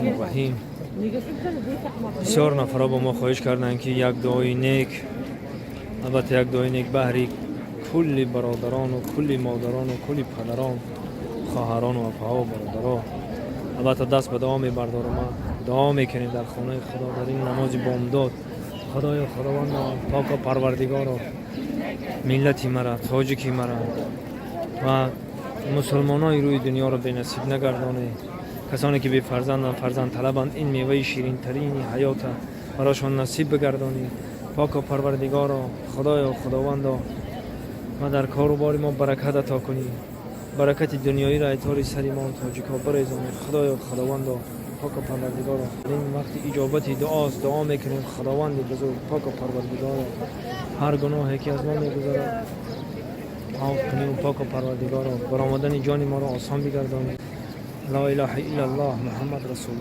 الرحمن الرحیم. بسیار نفرا با ما خواهش کردند که یک دعای نیک، البته یک دعای نیک بهری کلی برادران و کلی مادران و کلی پدران، خواهران و اپاها و برادران، البته دست به دعا میبردارم. دعا میکنیم در خانه خدا در این نماز بامداد. خدایا خداوند پاک و پروردگار ملت مرا، تاجیک مرا و مسلمانای روی دنیا را به نصیب نگردانه. کسانی که بی فرزندند، فرزند طلبند، این میوه شیرین ترین حیات براشان نصیب بگردانی. پاک و پروردگار خدایا خداوند و در کار و بار ما برکت عطا کنی. برکت دنیایی را ایتار سلیمان تاجیکا بریزانی. خدایا خداوند پاک و پروردگار این وقت اجابت دعاست. دعا میکنیم خداوند بزرگ پاک و پروردگار هر گناهی که از ما میگذره عفو کنی و پاک و پروردگار برآمدن جان ما را آسان بگردانی. لا اله الا الله محمد رسول